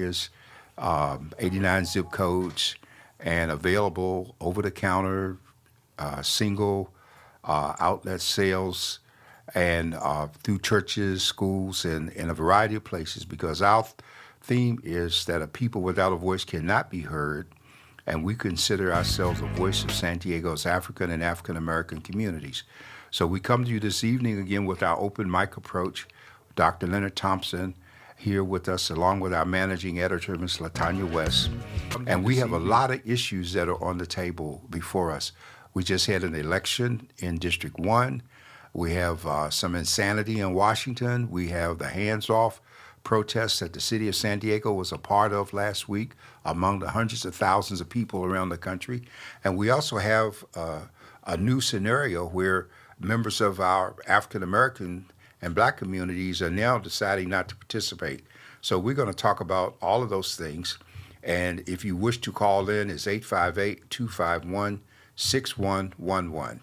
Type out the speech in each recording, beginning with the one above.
is 89 zip codes and available over the counter, single outlet sales, and through churches, schools, and a variety of places because our theme is that a people without a voice cannot be heard, and we consider ourselves a voice of San Diego's African and African American communities. So we come to you this evening again with our open mic approach. Dr. Leonard Thompson here with us, along with our managing editor, Ms. Latanya West. And we have a lot of issues that are on the table before us. We just had an election in District 1. We have some insanity in Washington. We have the hands-off protests that the city of San Diego was a part of last week among the hundreds of thousands of people around the country. And we also have a new scenario where members of our African American and Black communities are now deciding not to participate. So we're going to talk about all of those things. And if you wish to call in, it's 858-251-6111.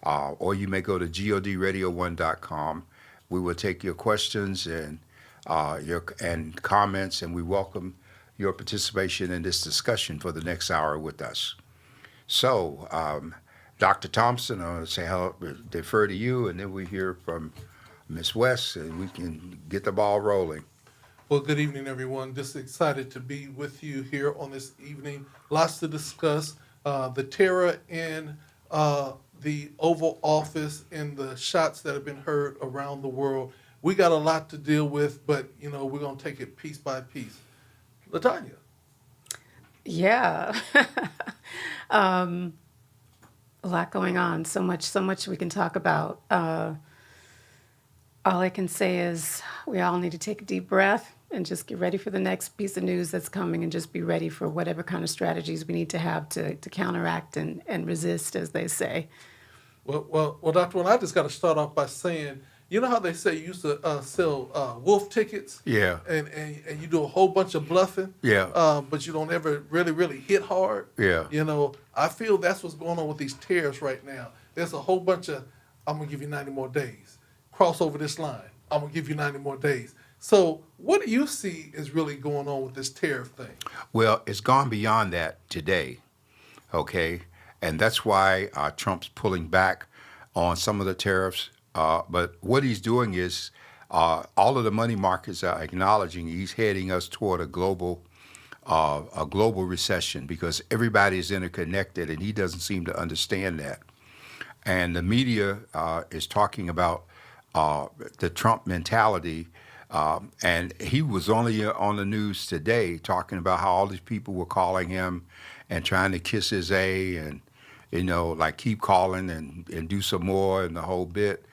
Or you may go to godradio1.com. We will take your questions and your comments, and we welcome your participation in this discussion for the next hour with us. So, Dr. Thompson, I'll say I'll defer to you, and then we hear from Ms. West, and we can get the ball rolling. Well, good evening, everyone. Just excited to be with you here on this evening. Lots to discuss. The terror in the Oval Office and the shots that have been heard around the world. We got a lot to deal with, but, we're going to take it piece by piece. Latanya. Yeah. A lot going on. So much we can talk about. All I can say is we all need to take a deep breath and just get ready for the next piece of news that's coming and just be ready for whatever kind of strategies we need to have to counteract and resist, as they say. Well, Dr. One, I just got to start off by saying, you know how they say you used to sell wolf tickets? Yeah. And you do a whole bunch of bluffing? Yeah. But you don't ever really hit hard? Yeah. I feel that's what's going on with these tariffs right now. There's a whole bunch of, I'm going to give you 90 more days. Cross over this line. I'm going to give you 90 more days. So what do you see is really going on with this tariff thing? Well, it's gone beyond that today, okay? And that's why Trump's pulling back on some of the tariffs. But what he's doing is all of the money markets are acknowledging he's heading us toward a global recession because everybody is interconnected, and he doesn't seem to understand that. And the media is talking about the Trump mentality, and he was only on the news today talking about how all these people were calling him and trying to kiss his A and, like keep calling and do some more and the whole bit.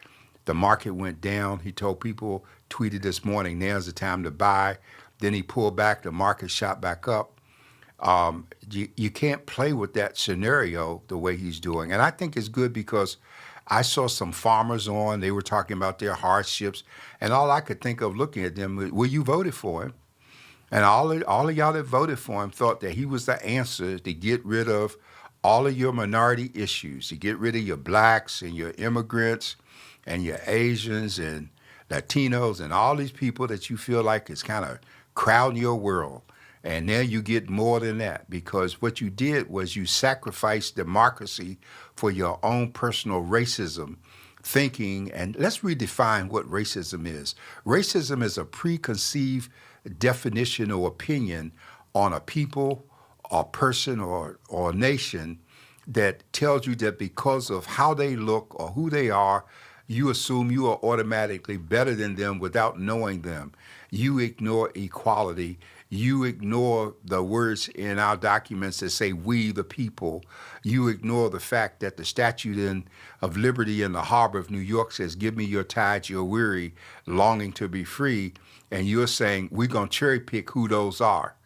The market went down. He told people, tweeted this morning, now's the time to buy. Then he pulled back. The market shot back up. You can't play with that scenario the way he's doing. And I think it's good because I saw some farmers on. They were talking about their hardships. And all I could think of looking at them was, well, you voted for him. And all of y'all that voted for him thought that he was the answer to get rid of all of your minority issues, to get rid of your blacks and your immigrants and your Asians and Latinos and all these people that you feel like is kind of crowding your world. And now you get more than that because what you did was you sacrificed democracy for your own personal racism thinking. And let's redefine what racism is. Racism is a preconceived definition or opinion on a people or person or a nation that tells you that because of how they look or who they are, you assume you are automatically better than them without knowing them. You ignore equality. You ignore the words in our documents that say we the people. You ignore the fact that the Statue of Liberty in the harbor of New York says, give me your tides, your weary, longing to be free. And you're saying we're going to cherry pick who those are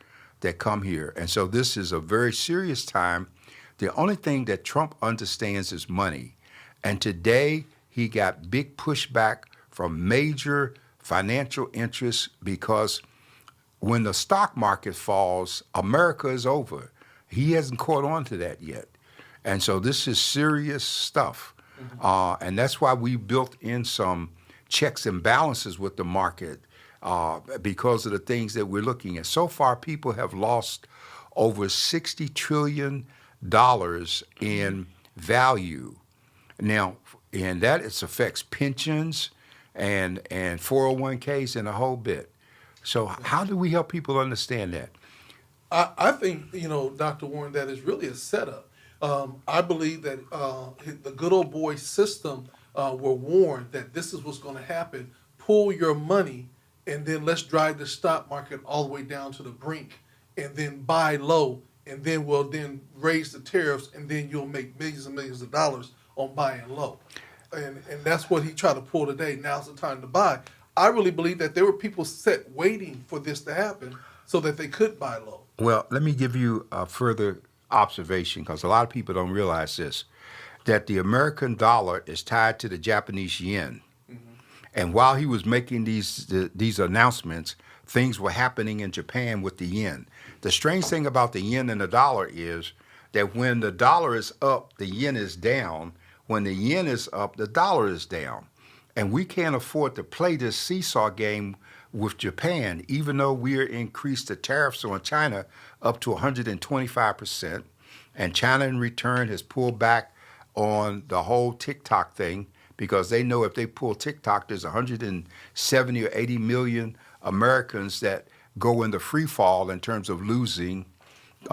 that come here. And so this is a very serious time. The only thing that Trump understands is money. And today he got big pushback from major financial interests because when the stock market falls, America is over. He hasn't caught on to that yet. And so this is serious stuff. And that's why we built in some checks and balances with the market because of the things that we're looking at. So far, people have lost over $60 trillion in value. Now, and that it affects pensions and 401ks and a whole bit. So how do we help people understand that? I think, Dr. Warren, that is really a setup. I believe that the good old boy system were warned that this is what's going to happen. Pull your money, and then let's drive the stock market all the way down to the brink, and then buy low, and then we'll then raise the tariffs, and then you'll make millions and millions of dollars on buying low. And that's what he tried to pull today. Now's the time to buy. I really believe that there were people set waiting for this to happen so that they could buy low. Well, let me give you a further observation because a lot of people don't realize this, that the American dollar is tied to the Japanese yen. And while he was making these announcements, things were happening in Japan with the yen. The strange thing about the yen and the dollar is that when the dollar is up, the yen is down. When the yen is up, the dollar is down. And we can't afford to play this seesaw game with Japan, even though we increased the tariffs on China up to 125%. And China in return has pulled back on the whole TikTok thing because they know if they pull TikTok, there's 170 or 80 million Americans that go into free fall in terms of losing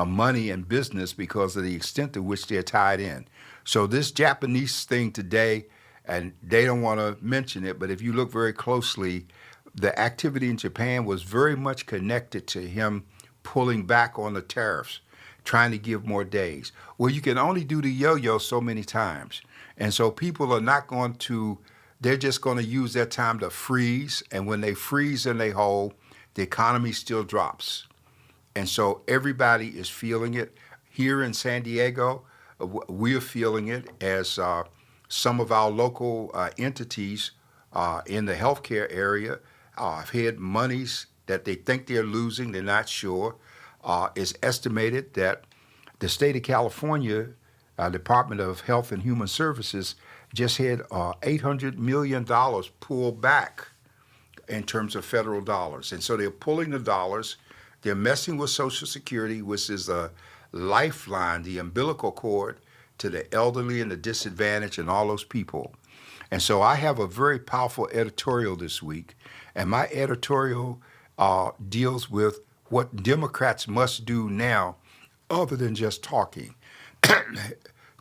money and business because of the extent to which they're tied in. So this Japanese thing today, and they don't want to mention it, but if you look very closely, the activity in Japan was very much connected to him pulling back on the tariffs, trying to give more days. Well, you can only do the yo-yo so many times. And so people are not going to, they're just going to use that time to freeze. And when they freeze and they hold, the economy still drops. And so everybody is feeling it. Here in San Diego, we're feeling it as some of our local entities in the healthcare area have had monies that they think they're losing, they're not sure. It's estimated that the state of California Department of Health and Human Services just had $800 million pulled back in terms of federal dollars. And so they're pulling the dollars. They're messing with Social Security, which is a lifeline, the umbilical cord to the elderly and the disadvantaged and all those people. And so I have a very powerful editorial this week. And my editorial deals with what Democrats must do now other than just talking.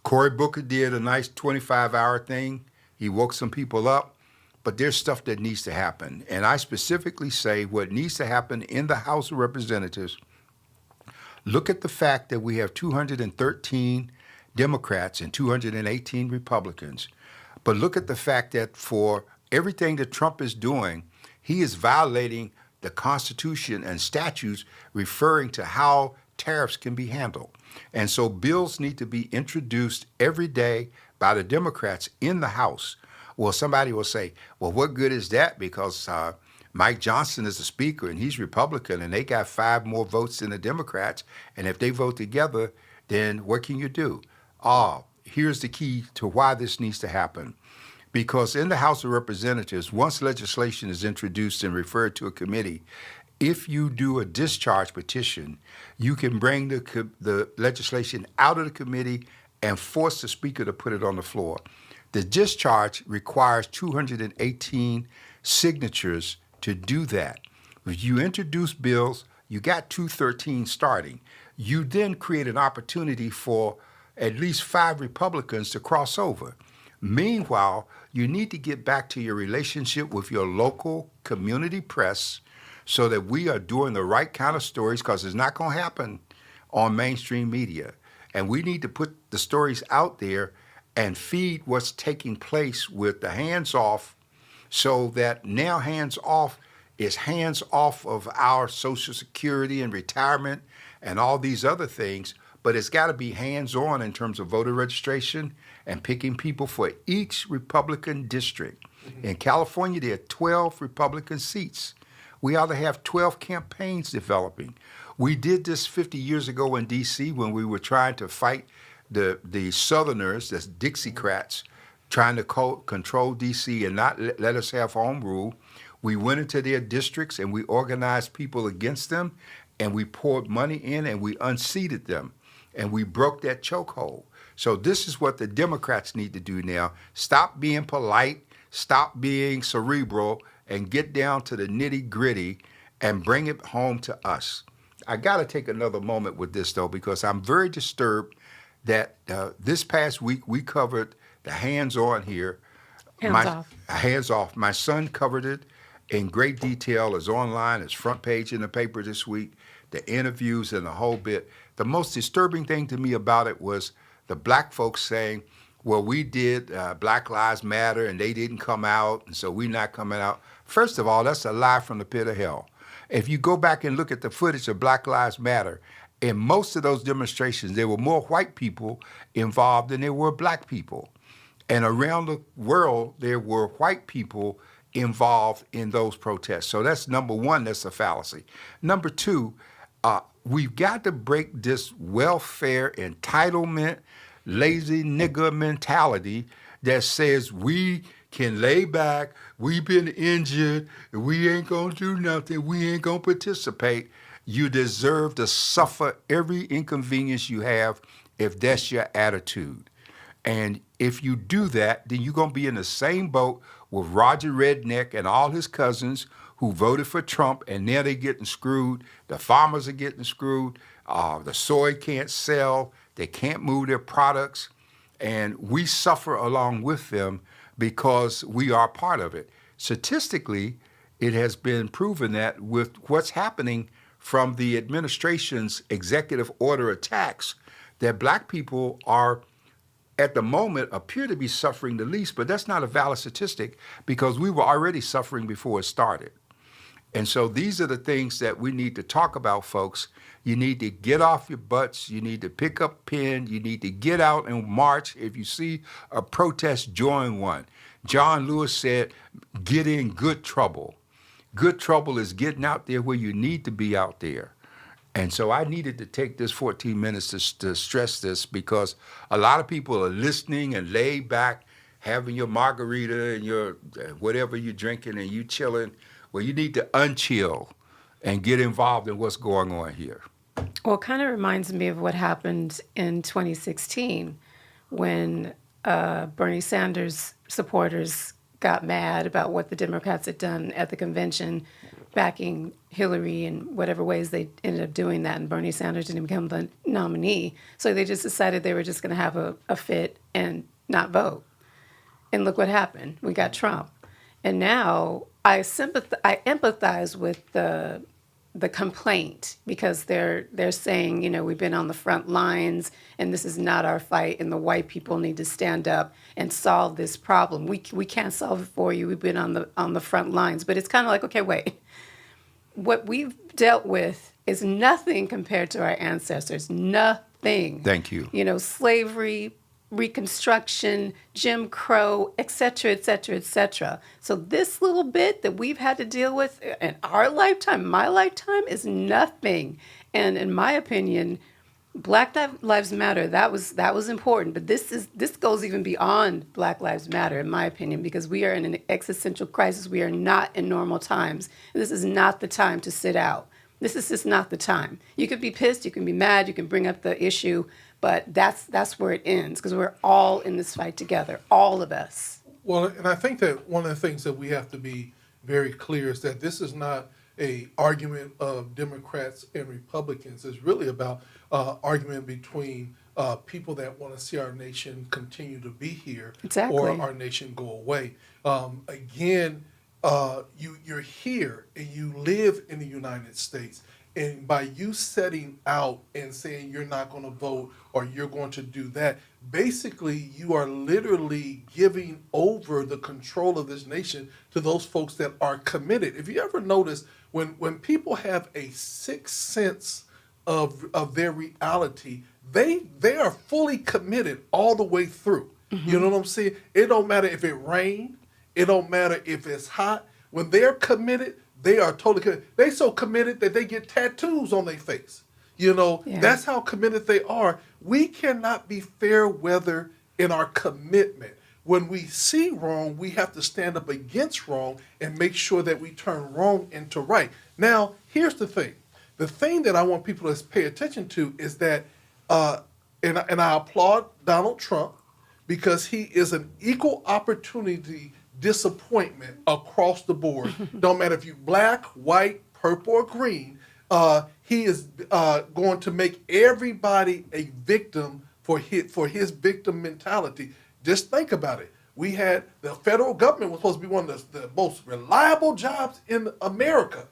Cory Booker did a nice 25-hour thing. He woke some people up, but there's stuff that needs to happen. And I specifically say what needs to happen in the House of Representatives. Look at the fact that we have 213 Democrats and 218 Republicans. But look at the fact that for everything that Trump is doing, he is violating the Constitution and statutes referring to how tariffs can be handled. And so bills need to be introduced every day by the Democrats in the House. Well, somebody will say, well, what good is that? Because Mike Johnson is the speaker and he's Republican and they got 5 more votes than the Democrats. And if they vote together, then what can you do? Here's the key to why this needs to happen. Because in the House of Representatives, once legislation is introduced and referred to a committee, if you do a discharge petition, you can bring the legislation out of the committee and force the speaker to put it on the floor. The discharge requires 218 signatures to do that. If you introduce bills, you got 213 starting. You then create an opportunity for at least 5 Republicans to cross over. Meanwhile, you need to get back to your relationship with your local community press so that we are doing the right kind of stories, because it's not going to happen on mainstream media. And we need to put the stories out there and feed what's taking place with the hands-off, so that now hands-off is hands-off of our Social Security and retirement and all these other things, but it's got to be hands-on in terms of voter registration and picking people for each Republican district. In California, there are 12 Republican seats. We ought to have 12 campaigns developing. We did this 50 years ago in D.C. when we were trying to fight the Southerners, the Dixiecrats, trying to control D.C. and not let us have home rule. We went into their districts and we organized people against them, and we poured money in and we unseated them, and we broke that chokehold. So this is what the Democrats need to do now. Stop being polite, stop being cerebral, and get down to the nitty gritty and bring it home to us. I got to take another moment with this, though, because I'm very disturbed that this past week we covered the hands-on here. Hands off. Hands off. My son covered it in great detail. It's online. It's front page in the paper this week. The interviews and the whole bit. The most disturbing thing to me about it was the black folks saying, well, we did Black Lives Matter and they didn't come out, and so we're not coming out. First of all, that's a lie from the pit of hell. If you go back and look at the footage of Black Lives Matter, in most of those demonstrations, there were more white people involved than there were black people. And around the world, there were white people involved in those protests. So that's number one, that's a fallacy. Number two, we've got to break this welfare entitlement, lazy nigger mentality that says we can lay back, we've been injured, we ain't gonna do nothing, we ain't gonna participate. You deserve to suffer every inconvenience you have if that's your attitude. And if you do that, then you're going to be in the same boat with Roger Redneck and all his cousins who voted for Trump, and now they're getting screwed. The farmers are getting screwed. The soy can't sell. They can't move their products. And we suffer along with them because we are part of it. Statistically, it has been proven that with what's happening from the administration's executive order attacks, that black people are at the moment appear to be suffering the least, but that's not a valid statistic because we were already suffering before it started. And so these are the things that we need to talk about, folks. You need to get off your butts. You need to pick up a pen. You need to get out and march. If you see a protest, join one. John Lewis said, get in good trouble. Good trouble is getting out there where you need to be out there. And so I needed to take this 14 minutes to stress this because a lot of people are listening and laid back, having your margarita and your whatever you're drinking and you chilling. Well, you need to unchill and get involved in what's going on here. Well, it kind of reminds me of what happened in 2016 when Bernie Sanders supporters got mad about what the Democrats had done at the convention, backing Hillary in whatever ways they ended up doing that, and Bernie Sanders didn't become the nominee. So they just decided they were just going to have a fit and not vote. And look what happened. We got Trump. And now I empathize with the complaint because they're saying, you know, we've been on the front lines and this is not our fight and the white people need to stand up and solve this problem. We can't solve it for you. We've been on the front lines. But it's kind of like, okay, wait. What we've dealt with is nothing compared to our ancestors. Nothing. Thank you. You know, slavery, Reconstruction, Jim Crow, et cetera, et cetera, et cetera. So this little bit that we've had to deal with in our lifetime, my lifetime, is nothing. And in my opinion, Black Lives Matter, that was important. But this goes even beyond Black Lives Matter, in my opinion, because we are in an existential crisis. We are not in normal times. And this is not the time to sit out. This is just not the time. You could be pissed, you can be mad, you can bring up the issue, but that's where it ends because we're all in this fight together, all of us. Well, and I think that one of the things that we have to be very clear is that this is not a argument of Democrats and Republicans. It's really about argument between people that want to see our nation continue to be here Exactly. or our nation go away. You're here and you live in the United States. And by you setting out and saying you're not going to vote or you're going to do that, basically you are literally giving over the control of this nation to those folks that are committed. If you ever notice, when people have a sixth sense of their reality, they are fully committed all the way through. Mm-hmm. You know what I'm saying? It don't matter if it rains. It don't matter if it's hot. When they're committed, they are totally committed. They so committed that they get tattoos on their face. You know, That's how committed they are. We cannot be fair weather in our commitment. when we see wrong, we have to stand up against wrong and make sure that we turn wrong into right. Now, here's the thing. The thing that I want people to pay attention to is that, and I applaud Donald Trump because he is an equal opportunity disappointment across the board. Don't matter if you're black, white, purple, or green. He is going to make everybody a victim for his victim mentality. Just think about it. We had the federal government was supposed to be one of the most reliable jobs in America.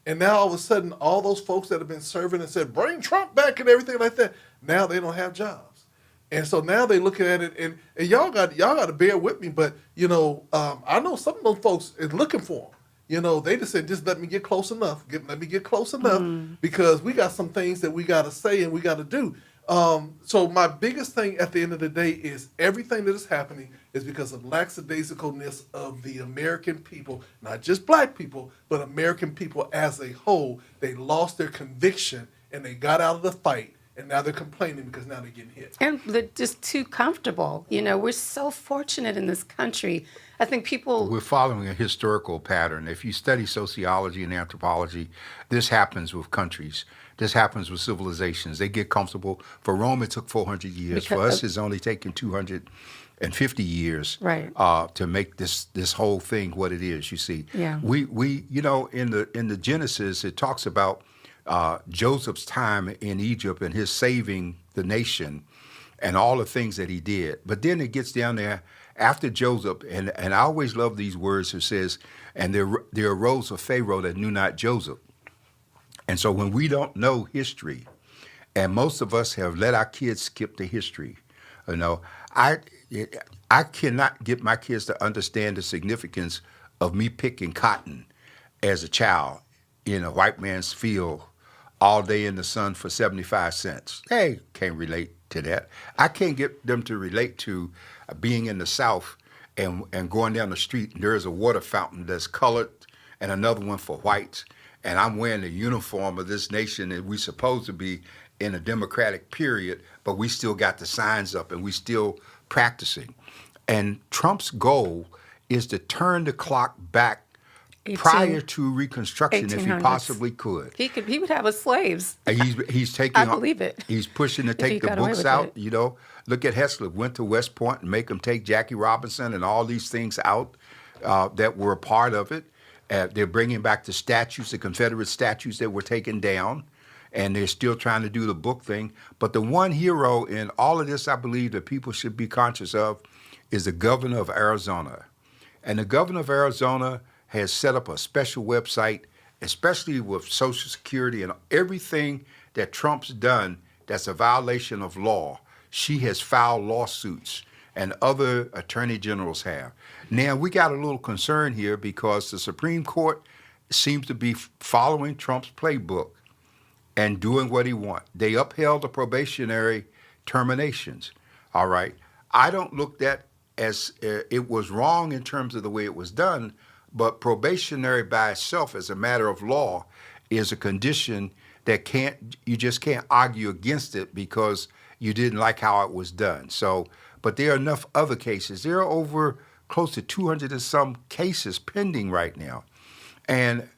And now all of a sudden, all those folks that have been serving and said, bring Trump back and everything like that, now they don't have jobs. And so now they looking at it, and y'all got to bear with me, but, I know some of those folks is looking for them. They just said, just let me get close enough. Let me get close enough because we got some things that we got to say and we got to do. So my biggest thing at the end of the day is everything that is happening is because of lackadaisicalness of the American people, not just black people, but American people as a whole. They lost their conviction and they got out of the fight. And now they're complaining because now they're getting hit. And they're just too comfortable. We're so fortunate in this country. I think people... We're following a historical pattern. If you study sociology and anthropology, this happens with countries. This happens with civilizations. They get comfortable. For Rome, it took 400 years. For us, it's only taken 250 years right. To make this whole thing what it is, you see. Yeah. We in the Genesis, it talks about Joseph's time in Egypt and his saving the nation and all the things that he did. But then it gets down there after Joseph, and I always love these words. It says, and there arose a Pharaoh that knew not Joseph. And so when we don't know history, and most of us have let our kids skip the history, I cannot get my kids to understand the significance of me picking cotton as a child in a white man's field all day in the sun for 75 cents. They can't relate to that. I can't get them to relate to being in the South and going down the street and there's a water fountain that's colored and another one for whites, and I'm wearing the uniform of this nation and we're supposed to be in a democratic period, but we still got the signs up and we still practicing. And Trump's goal is to turn the clock back prior to Reconstruction, if he possibly could. He would have us slaves. He's taking. I believe it. He's pushing to take the books out. Look at Hessler. Went to West Point and make him take Jackie Robinson and all these things out that were a part of it. They're bringing back the statues, the Confederate statues that were taken down, and they're still trying to do the book thing. But the one hero in all of this, I believe, that people should be conscious of is the governor of Arizona. And the governor of Arizona has set up a special website, especially with Social Security and everything that Trump's done that's a violation of law. She has filed lawsuits, and other attorney generals have. Now, we got a little concern here because the Supreme Court seems to be following Trump's playbook and doing what he wants. They upheld the probationary terminations, all right? I don't look at as it was wrong in terms of the way it was done, but probationary by itself as a matter of law is a condition that you just can't argue against it because you didn't like how it was done. So, but there are enough other cases. There are over close to 200 and some cases pending right now. And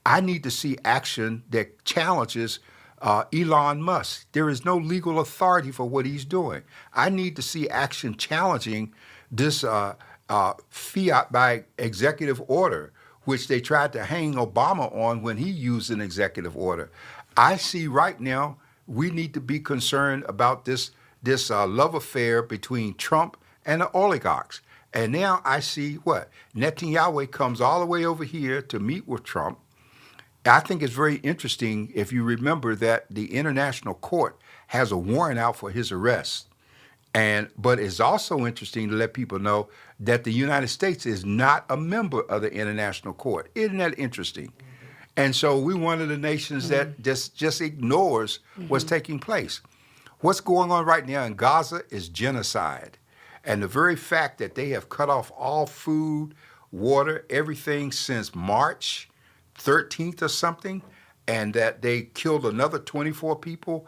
I need to see action that challenges Elon Musk. There is no legal authority for what he's doing. I need to see action challenging this fiat by executive order, which they tried to hang Obama on when he used an executive order. I see right now we need to be concerned about this love affair between Trump and the oligarchs. And now I see what? Netanyahu comes all the way over here to meet with Trump. I think it's very interesting if you remember that the International Court has a warrant out for his arrest. But it's also interesting to let people know that the United States is not a member of the International Court. Isn't that interesting? And so we're one of the nations that just ignores what's taking place. What's going on right now in Gaza is genocide. And the very fact that they have cut off all food, water, everything since March 13th or something, and that they killed another 24 people,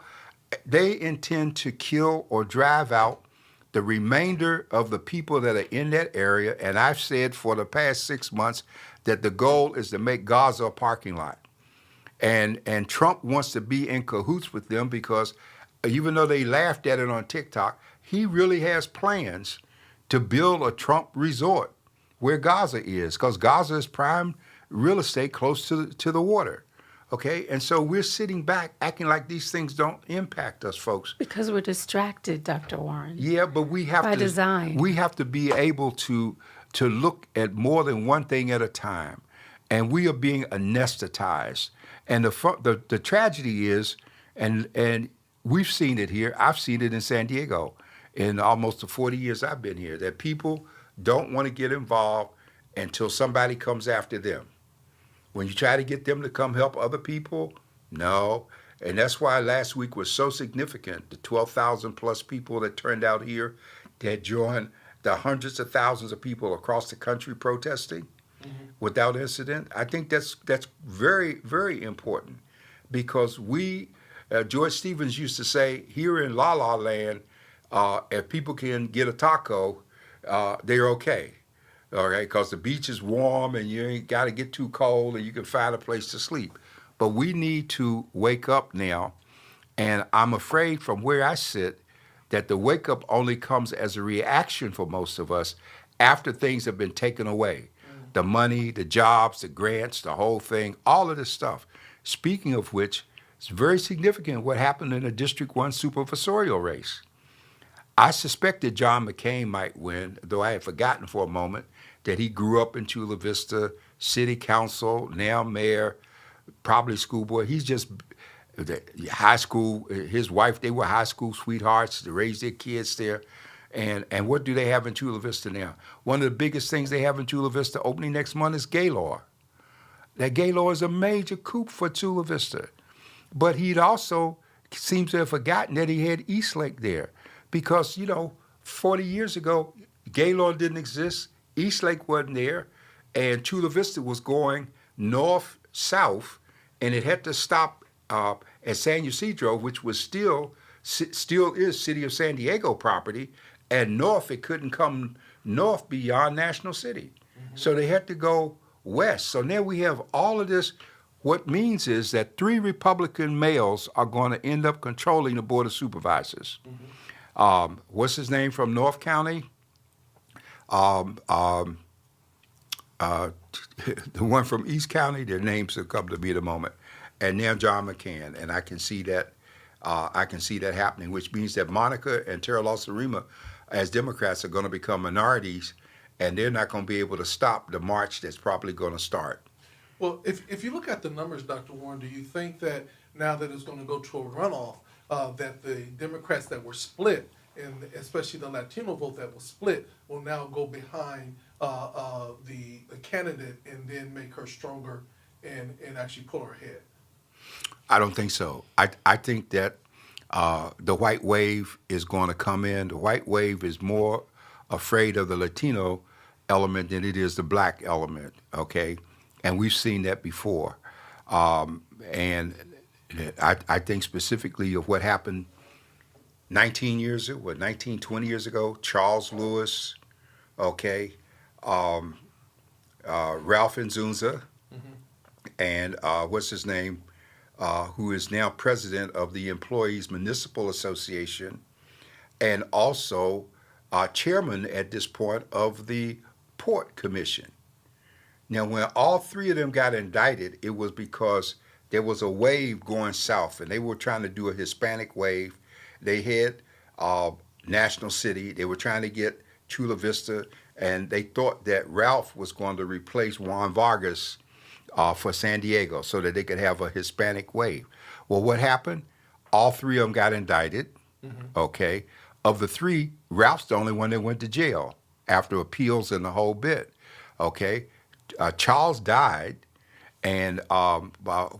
they intend to kill or drive out the the remainder of the people that are in that area, and I've said for the past 6 months that the goal is to make Gaza a parking lot. And Trump wants to be in cahoots with them because even though they laughed at it on TikTok, he really has plans to build a Trump resort where Gaza is, because Gaza is prime real estate close to the water. Okay, and so we're sitting back acting like these things don't impact us, folks. Because we're distracted, Dr. Warren. Yeah, but we have By design. We have to be able to look at more than one thing at a time, and we are being anesthetized. And the tragedy is, and we've seen it here. I've seen it in San Diego in almost the 40 years I've been here, that people don't want to get involved until somebody comes after them. When you try to get them to come help other people, no. And that's why last week was so significant. The 12,000 plus people that turned out here that joined the hundreds of thousands of people across the country protesting without incident. I think that's very, very important, because George Stevens used to say, here in La La Land, if people can get a taco, they're okay. All right, because the beach is warm and you ain't got to get too cold and you can find a place to sleep. But we need to wake up now, and I'm afraid from where I sit that the wake up only comes as a reaction for most of us after things have been taken away. The money, the jobs, the grants, the whole thing, all of this stuff. Speaking of which, it's very significant what happened in the District 1 supervisorial race. I suspected John McCain might win, though I had forgotten for a moment that he grew up in Chula Vista, city council, now mayor, probably school board. He's just high school, his wife, they were high school sweethearts. They raised their kids there. And what do they have in Chula Vista now? One of the biggest things they have in Chula Vista opening next month is Gaylord. That Gaylord is a major coup for Chula Vista. But he'd also seems to have forgotten that he had Eastlake there. Because, 40 years ago, Gaylord didn't exist, Eastlake wasn't there, and Chula Vista was going north-south, and it had to stop at San Ysidro, which was still is City of San Diego property, and north, it couldn't come north beyond National City. So they had to go west. So now we have all of this. What means is that 3 Republican males are going to end up controlling the Board of Supervisors. What's his name from North County? The one from East County, their names have come to me at the moment. And now John McCain, and I can see that happening, which means that Monica and Tara Lawson-Rima, as Democrats, are going to become minorities, and they're not going to be able to stop the march that's probably going to start. Well, if you look at the numbers, Dr. Warren, do you think that now that it's going to go to a runoff, that the Democrats that were split, and especially the Latino vote that was split, will now go behind the candidate and then make her stronger and actually pull her ahead? I don't think so. I think that the white wave is going to come in. The white wave is more afraid of the Latino element than it is the black element, okay? And we've seen that before. And I think specifically of what happened 20 years ago, Charles Lewis, okay, Ralph Nzunza, and what's his name, who is now president of the Employees Municipal Association, and also chairman at this point of the Port Commission. Now, when all 3 of them got indicted, it was because there was a wave going south, and they were trying to do a Hispanic wave. They had National City. They were trying to get Chula Vista, and they thought that Ralph was going to replace Juan Vargas for San Diego so that they could have a Hispanic wave. Well, what happened? All 3 of them got indicted, okay? Of the 3, Ralph's the only one that went to jail after appeals and the whole bit, okay? Charles died, and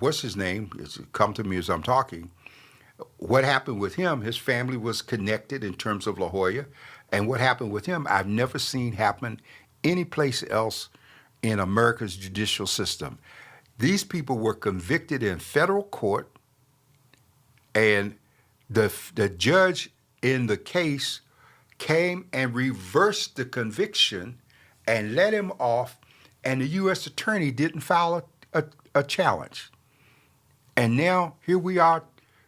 what's his name? It's come to me as I'm talking. What happened with him, his family was connected in terms of La Jolla, and what happened with him, I've never seen happen anyplace else in America's judicial system. These people were convicted in federal court, and the judge in the case came and reversed the conviction and let him off, and the U.S. attorney didn't file a challenge. And now here we are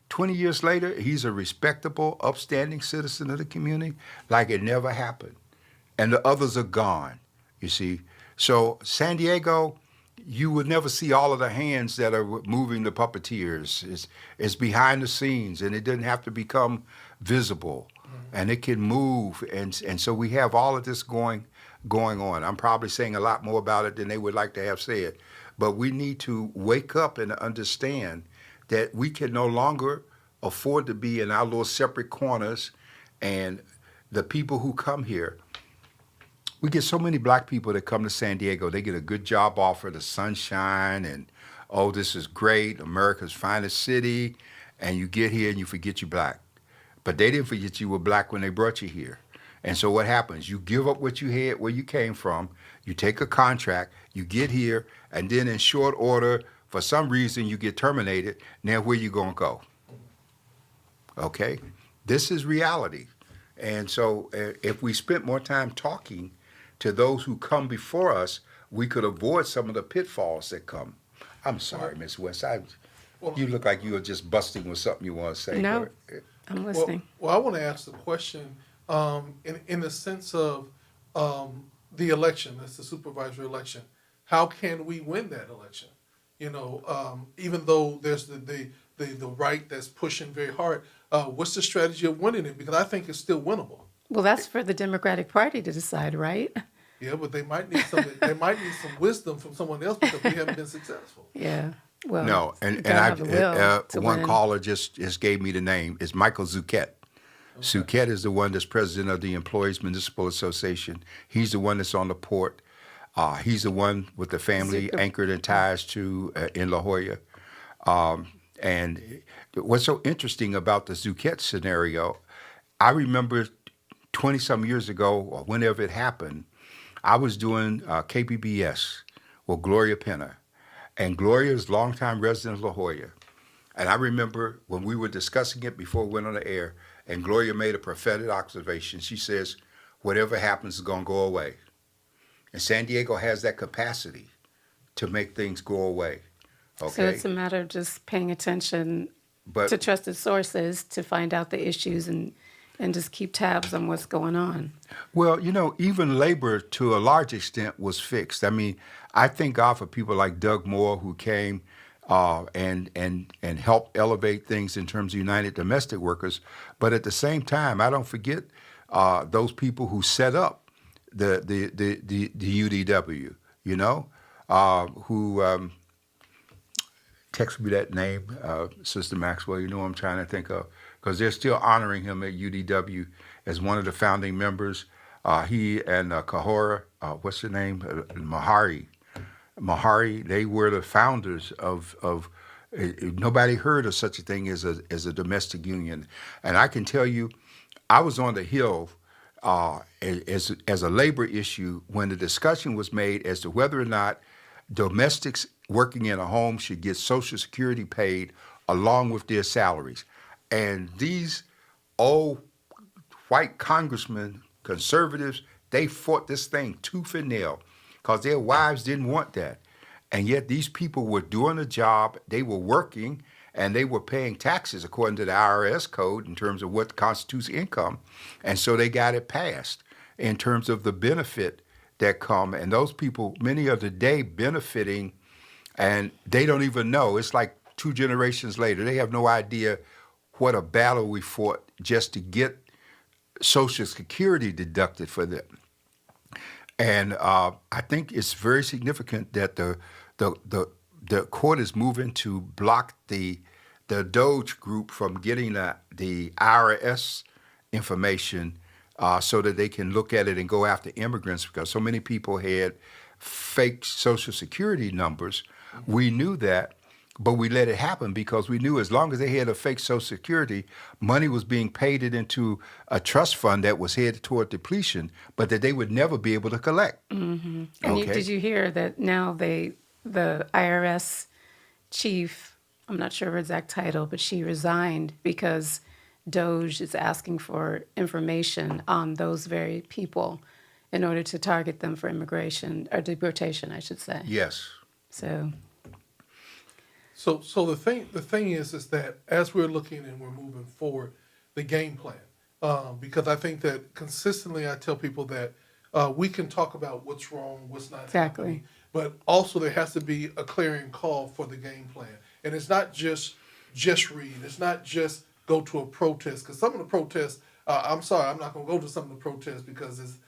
20 years later, he's a respectable, upstanding citizen of the community like it never happened. And the others are gone, you see. So San Diego, you would never see all of the hands that are moving the puppeteers. It's behind the scenes, and it doesn't have to become visible. And it can move. And so we have all of this going on. I'm probably saying a lot more about it than they would like to have said. But we need to wake up and understand that we can no longer afford to be in our little separate corners. And the people who come here, we get so many black people that come to San Diego. They get a good job offer, the sunshine, and, oh, this is great, America's finest city. And you get here and you forget you're black. But they didn't forget you were black when they brought you here. And so what happens? You give up what you had, where you came from. You take a contract. You get here. And then in short order, for some reason, you get terminated. Now where you going to go? Okay? This is reality. And so if we spent more time talking to those who come before us, we could avoid some of the pitfalls that come. I'm sorry, Miss West. You look like you were just busting with something you want to say. No, I'm listening. Well, I want to ask the question in the sense of the election, that's the supervisory election. How can we win that election? Even though there's the right that's pushing very hard, what's the strategy of winning it? Because I think it's still winnable. Well, that's for the Democratic Party to decide, right? Yeah, but they might need some. They might need some wisdom from someone else because we haven't been successful. Yeah. Well, No, you gotta have the will to one win. caller just gave me the name. It's Michael Zucchett. Okay. Zucchett is the one that's president of the Employees Municipal Association. He's the one that's on the port. He's the one with the family anchored in ties to in La Jolla. And what's so interesting about the Zucchett scenario, I remember 20-some years ago, or whenever it happened, I was doing KPBS with Gloria Penner. And Gloria is a longtime resident of La Jolla. And I remember when we were discussing it before we went on the air, and Gloria made a prophetic observation. She says, whatever happens is going to go away. And San Diego has that capacity to make things go away. Okay? So it's a matter of just paying attention to trusted sources to find out the issues and just keep tabs on what's going on. Well, even labor to a large extent was fixed. I mean, I thank God for people like Doug Moore who came and helped elevate things in terms of United Domestic Workers. But at the same time, I don't forget those people who set up the UDW, who text me that name, Sister Maxwell, what I'm trying to think of, because they're still honoring him at UDW as one of the founding members. He and Kahora, what's her name? Mahari, they were the founders of nobody heard of such a thing as a domestic union. And I can tell you, I was on the Hill as a labor issue when the discussion was made as to whether or not domestics working in a home should get Social Security paid along with their salaries. And these old white congressmen, conservatives, they fought this thing tooth and nail because their wives didn't want that. And yet these people were doing a job, they were working, and they were paying taxes according to the IRS code in terms of what constitutes income. And so they got it passed in terms of the benefit that come. And those people, many of the day benefiting, and they don't even know. It's like 2 generations later. They have no idea what a battle we fought just to get Social Security deducted for them. And I think it's very significant that the court is moving to block the Doge group from getting the IRS information so that they can look at it and go after immigrants, because so many people had fake Social Security numbers. We knew that, but we let it happen because we knew as long as they had a fake Social Security, money was being paid into a trust fund that was headed toward depletion, but that they would never be able to collect. Mm-hmm. And did you hear that now the IRS chief, I'm not sure her exact title, but she resigned because Doge is asking for information on those very people in order to target them for immigration or deportation, I should say. Yes. So, So the thing is that as we're looking and we're moving forward, the game plan, because I think that consistently I tell people that we can talk about what's wrong, what's not Exactly. happening, but also there has to be a clearing call for the game plan, and it's not just read, it's not just go to a protest, because some of the protests, I'm sorry, I'm not going to go to some of the protests because it's,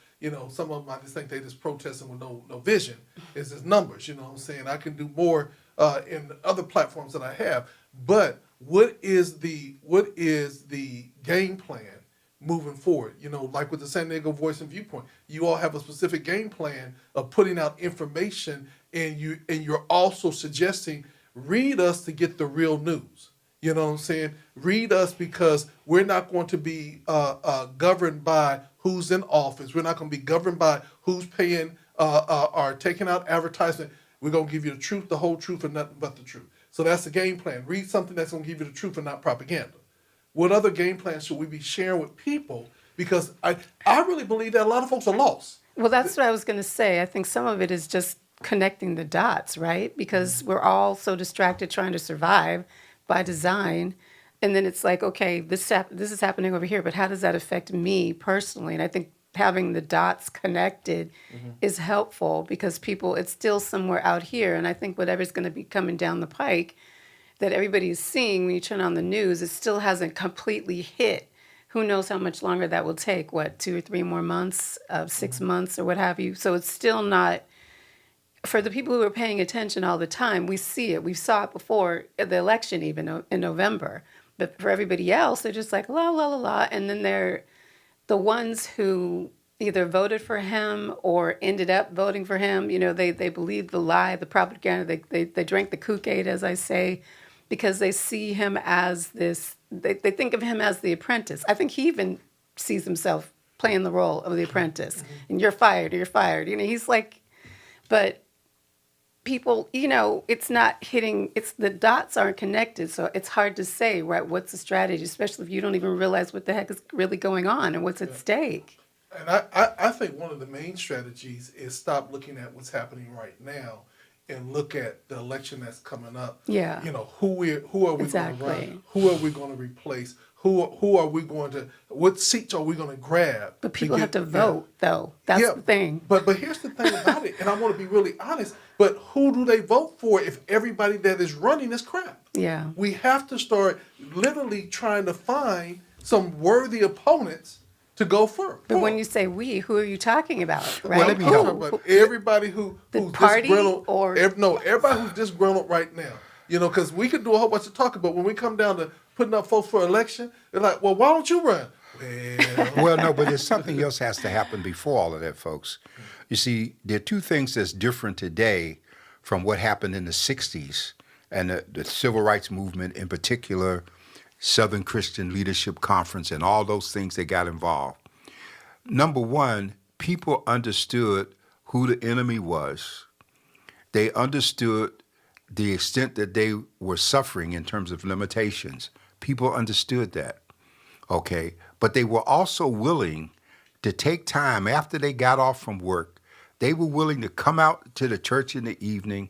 some of them I just think they just protesting with no vision. It's just numbers, you know what I'm saying? I can do more in other platforms that I have. But what is the game plan moving forward? Like with the San Diego Voice and Viewpoint, you all have a specific game plan of putting out information, and you're also suggesting read us to get the real news. You know what I'm saying? Read us because we're not going to be governed by who's in office. We're not going to be governed by who's paying or taking out advertisement. We're going to give you the truth, the whole truth, and nothing but the truth. So that's the game plan. Read something that's going to give you the truth and not propaganda. What other game plans should we be sharing with people? Because I really believe that a lot of folks are lost. well, that's what I was going to say. I think some of it is just connecting the dots, right? Because we're all so distracted trying to survive by design. And then it's like, okay, this is happening over here, but how does that affect me personally? And I think having the dots connected is helpful because people, it's still somewhere out here. And I think whatever's going to be coming down the pike that everybody is seeing when you turn on the news, it still hasn't completely hit. Who knows how much longer that will take? What, 2 or 3 more months, 6 months, or what have you? So it's still not. For the people who are paying attention all the time, we see it. We saw it before the election, even in November. But for everybody else, they're just like, la, la, la, la. And then they're the ones who either voted for him or ended up voting for him. They believe the lie, the propaganda. They drank the Kool-Aid, as I say, because they see him as this. They think of him as the apprentice. I think he even sees himself playing the role of the apprentice. And you're fired, or you're fired. He's like, but people, it's not hitting, the dots aren't connected, so it's hard to say, right, what's the strategy, especially if you don't even realize what the heck is really going on and what's at stake. And I think one of the main strategies is stop looking at what's happening right now and look at the election that's coming up. Yeah. Who are we Exactly. going to run? Who are we going to replace? Who are we going to? What seats are we going to grab? But people have to vote, though. That's the thing. But here's the thing about it, and I want to be really honest. But who do they vote for if everybody that is running is crap? Yeah. We have to start literally trying to find some worthy opponents to go for. But when you say we, who are you talking about, right? Well, let me I'm help. talking about everybody who's party disgruntled, or- everybody who's disgruntled right now. Because we could do a whole bunch of talking, but when we come down to putting up folks for election, they're like, well, why don't you run? Well, no, but there's something else has to happen before all of that, folks. You see, there are two things that's different today from what happened in the 60s and the civil rights movement, in particular, Southern Christian Leadership Conference and all those things that got involved. Number one, people understood who the enemy was. They understood the extent that they were suffering in terms of limitations. People understood that, okay? But they were also willing to take time after they got off from work. They were willing to come out to the church in the evening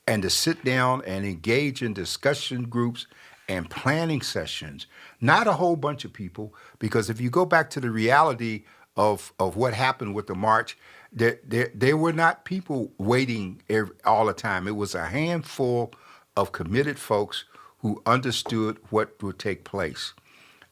and to sit down and engage in discussion groups and planning sessions. Not a whole bunch of people, because if you go back to the reality of what happened with the march, there were not people waiting all the time. It was a handful of committed folks who understood what would take place.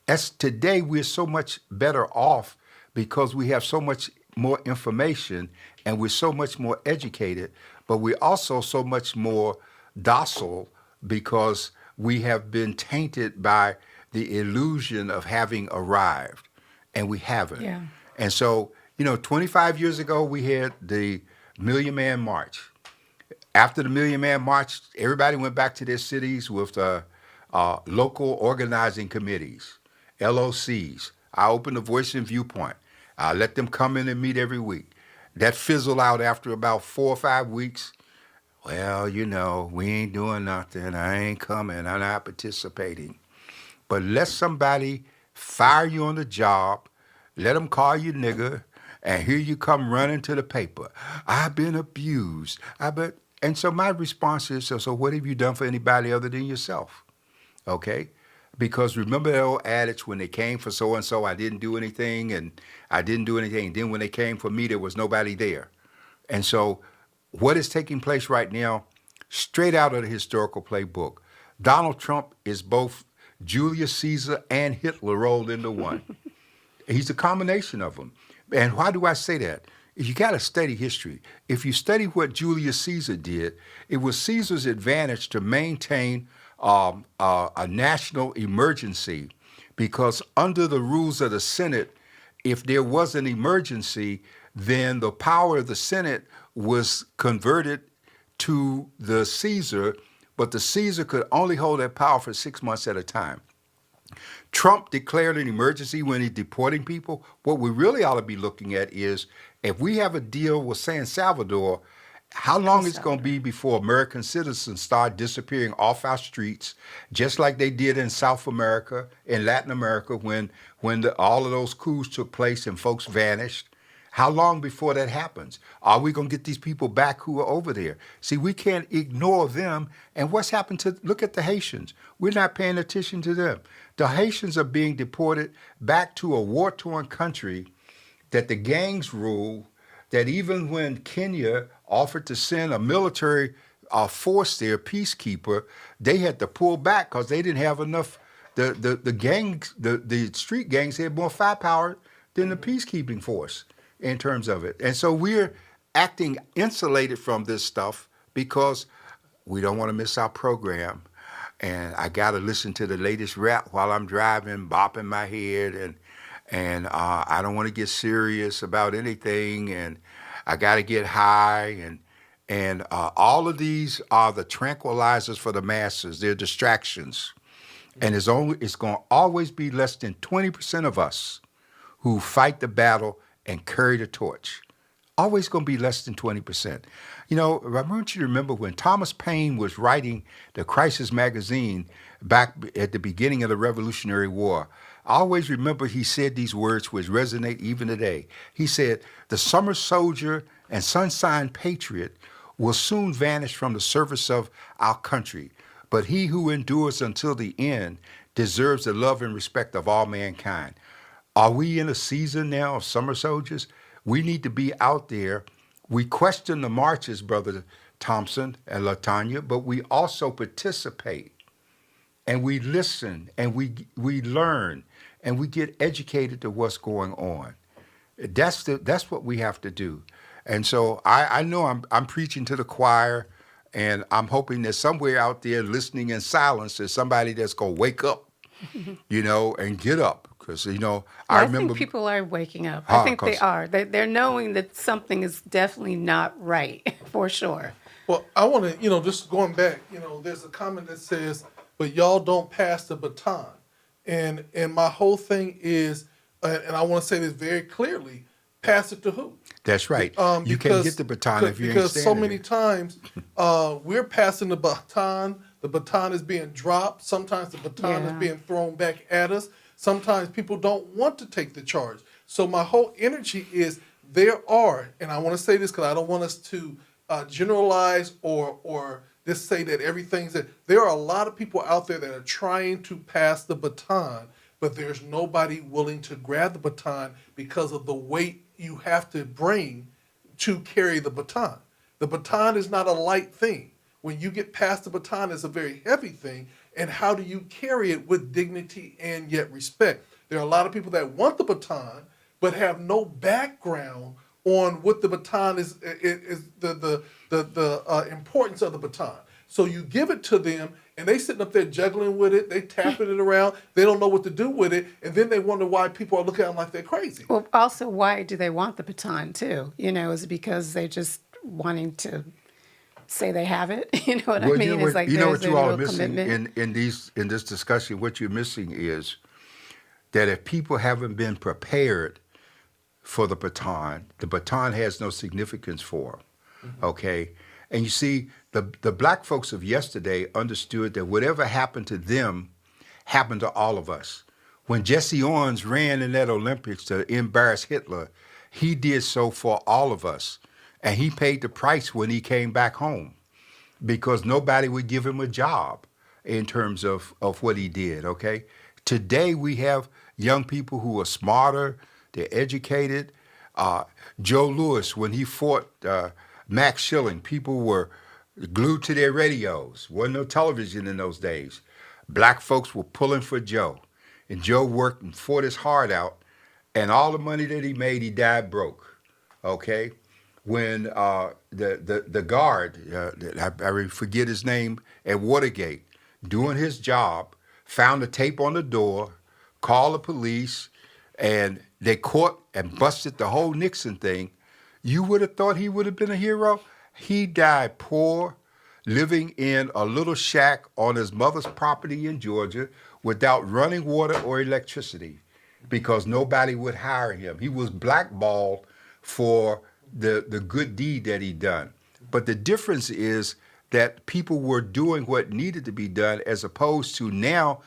As today, we're so much better off because we have so much more information and we're so much more educated, but we're also so much more docile because we have been tainted by the illusion of having arrived, and we haven't. Yeah. And so, 25 years ago, we had the Million Man March. After the Million Man March, everybody went back to their cities with local organizing committees, LOCs. I opened the Voice and Viewpoint. I let them come in and meet every week. That fizzled out after about 4 or 5 weeks. Well, we ain't doing nothing. I ain't coming. I'm not participating. But let somebody fire you on the job, let them call you nigger, and here you come running to the paper. I've been abused. And so my response is, so what have you done for anybody other than yourself? Okay? Because remember that old adage, when they came for so-and-so, I didn't do anything, and I didn't do anything. And then when they came for me, there was nobody there. And so what is taking place right now, straight out of the historical playbook, Donald Trump is both Julius Caesar and Hitler rolled into one. He's a combination of them. And why do I say that? You got to study history. If you study what Julius Caesar did, it was Caesar's advantage to maintain a national emergency, because under the rules of the Senate, if there was an emergency, then the power of the Senate was converted to the Caesar, but the Caesar could only hold that power for 6 months at a time. Trump declared an emergency when he's deporting people. What we really ought to be looking at is, if we have a deal with San Salvador, how long it's going to be before American citizens start disappearing off our streets, just like they did in South America, in Latin America, when all of those coups took place and folks vanished? How long before that happens? Are we going to get these people back who are over there? See, we can't ignore them. And what's happened to, look at the Haitians. We're not paying attention to them. The Haitians are being deported back to a war-torn country that the gangs rule, that even when Kenya offered to send a military force there, peacekeeper, they had to pull back because they didn't have enough. The gangs, the street gangs had more firepower than the peacekeeping force in terms of it. And so we're acting insulated from this stuff because we don't want to miss our program. And I got to listen to the latest rap while I'm driving, bopping my head, and I don't want to get serious about anything, and I got to get high, and all of these are the tranquilizers for the masses. They're distractions. And it's going to always be less than 20% of us who fight the battle and carry the torch. Always going to be less than 20%. You know, I want you to remember when Thomas Paine was writing the Crisis magazine back at the beginning of the Revolutionary War. I always remember he said these words which resonate even today. He said, "The summer soldier and sunshine patriot will soon vanish from the surface of our country, but he who endures until the end deserves the love and respect of all mankind." Are we in a season now of summer soldiers? We need to be out there. We question the marches, Brother Thompson and LaTanya, but we also participate, and we listen, and we learn, and we get educated to what's going on. That's what we have to do. And so I know I'm preaching to the choir, and I'm hoping that somewhere out there listening in silence there's somebody that's going to wake up, and get up. Because, I remember... think people are waking up. I think they are. They're knowing that something is definitely not right, for sure. Well, I want to, just going back, there's a comment that says, but y'all don't pass the baton. And my whole thing is, and I want to say this very clearly, pass it to who? That's right. You can't get the baton if you ain't standing Because so many times we're passing the baton is being dropped, sometimes the baton is being thrown back at us. Sometimes people don't want to take the charge. So my whole energy is there are, and I want to say this because I don't want us to generalize or just say that everything's that. There are a lot of people out there that are trying to pass the baton, but there's nobody willing to grab the baton because of the weight you have to bring to carry the baton. The baton is not a light thing. When you get past the baton, it's a very heavy thing. And how do you carry it with dignity and yet respect? There are a lot of people that want the baton, but have no background on what the baton is the importance of the baton. So you give it to them, and they sitting up there juggling with it. They tapping it around. They don't know what to do with it, and then they wonder why people are looking at them like they're crazy. Well, also, why do they want the baton too? Is it because they're just wanting to say they have it? You know what I mean? It's like what you all are missing commitment. in this discussion. What you're missing is that if people haven't been prepared for the baton has no significance for them. Mm-hmm. Okay, and you see, the black folks of yesterday understood that whatever happened to them happened to all of us. When Jesse Owens ran in that Olympics to embarrass Hitler, he did so for all of us. And he paid the price when he came back home because nobody would give him a job in terms of what he did, okay? Today we have young people who are smarter, they're educated. Uh, Joe Louis, when he fought Max Schilling, people were glued to their radios. Wasn't no television in those days. Black folks were pulling for Joe. And Joe worked and fought his heart out. And all the money that he made, he died broke, okay? When the guard, I forget his name, at Watergate, doing his job, found a tape on the door, called the police, and they caught and busted the whole Nixon thing. You would have thought he would have been a hero. He died poor, living in a little shack on his mother's property in Georgia without running water or electricity because nobody would hire him. He was blackballed for the good deed that he done. But the difference is that people were doing what needed to be done as opposed to now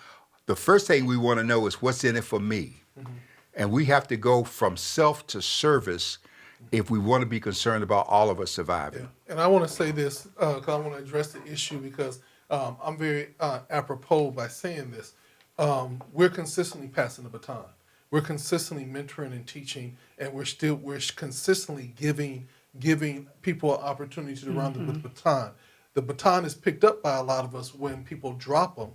the first thing we want to know is what's in it for me. Mm-hmm. And we have to go from self to service if we want to be concerned about all of us surviving. Yeah. And I want to say this because I want to address the issue because I'm very apropos by saying this. We're consistently passing the baton. We're consistently mentoring and teaching, and we're consistently giving people an opportunity to run the baton. The baton is picked up by a lot of us when people drop them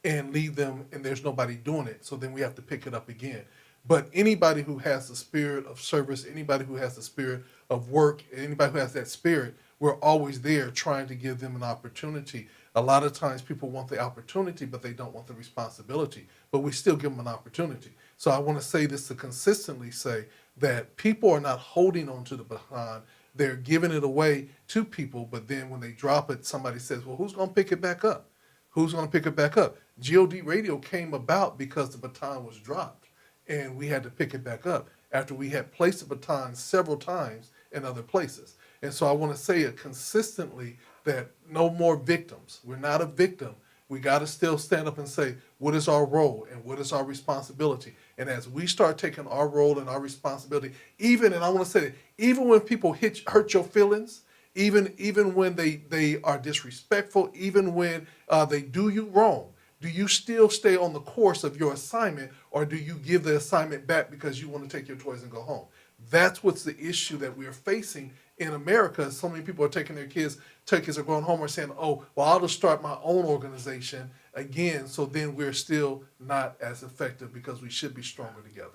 and leave them, and there's nobody doing it. So then we have to pick it up again. But anybody who has the spirit of service, anybody who has the spirit of work, anybody who has that spirit, we're always there trying to give them an opportunity. A lot of times people want the opportunity, but they don't want the responsibility. But we still give them an opportunity. So I want to say this to consistently say that people are not holding on to the baton. They're giving it away to people, but then when they drop it, somebody says, well, who's going to pick it back up? Who's going to pick it back up? GOD Radio came about because the baton was dropped, and we had to pick it back up after we had placed the baton several times in other places. And so I want to say it consistently that no more victims. We're not a victim. We got to still stand up and say, what is our role and what is our responsibility? And as we start taking our role and our responsibility, even, and I want to say that, even when people hurt your feelings, even when they are disrespectful, even when they do you wrong, do you still stay on the course of your assignment, or do you give the assignment back because you want to take your toys and go home? That's what's the issue that we're facing in America. So many people are taking their kids are going home or saying, oh, well, I'll just start my own organization again. So then we're still not as effective because we should be stronger together.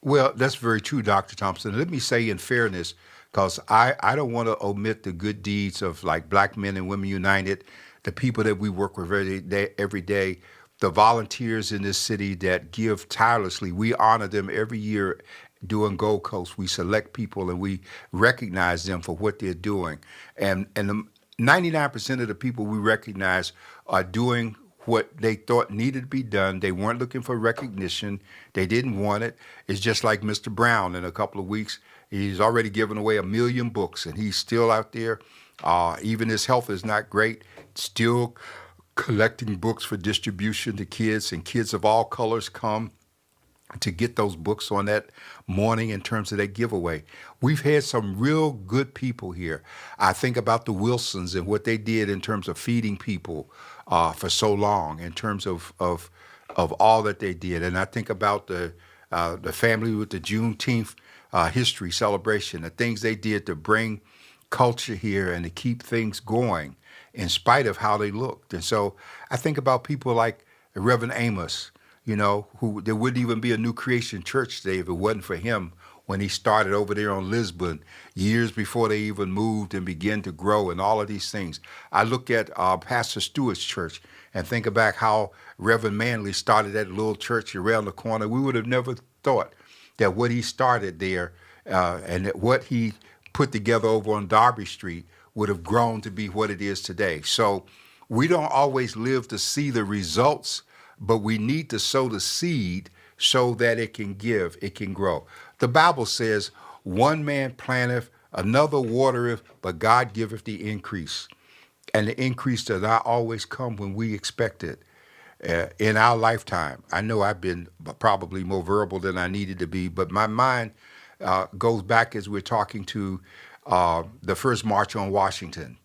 Well, that's very true, Dr. Thompson. Let me say in fairness, because I don't want to omit the good deeds of like Black Men and Women United, the people that we work with every day, the volunteers in this city that give tirelessly. We honor them every year doing Gold Coast. We select people and we recognize them for what they're doing. And the 99% of the people we recognize are doing what they thought needed to be done. They weren't looking for recognition. They didn't want it. It's just like Mr. Brown. In a couple of weeks, he's already given away 1 million books, and he's still out there. Even his health is not great. Still collecting books for distribution to kids, and kids of all colors come to get those books on that morning in terms of that giveaway. We've had some real good people here. I think about the Wilsons and what they did in terms of feeding people for so long, in terms of all that they did. And I think about the family with the Juneteenth history celebration, the things they did to bring culture here and to keep things going in spite of how they looked. And so I think about people like Reverend Amos, you know, who there wouldn't even be a New Creation Church today if it wasn't for him when he started over there on Lisbon years before they even moved and began to grow and all of these things. I look at Pastor Stewart's church and think about how Reverend Manley started that little church around the corner. We would have never thought that what he started there and that what he put together over on Darby Street would have grown to be what it is today. So we don't always live to see the results, but we need to sow the seed so that it can give, it can grow. The Bible says, one man planteth, another watereth, but God giveth the increase. And the increase does not always come when we expect it. in our lifetime. I know I've been probably more verbal than I needed to be, but my mind goes back as we're talking to the first March on Washington.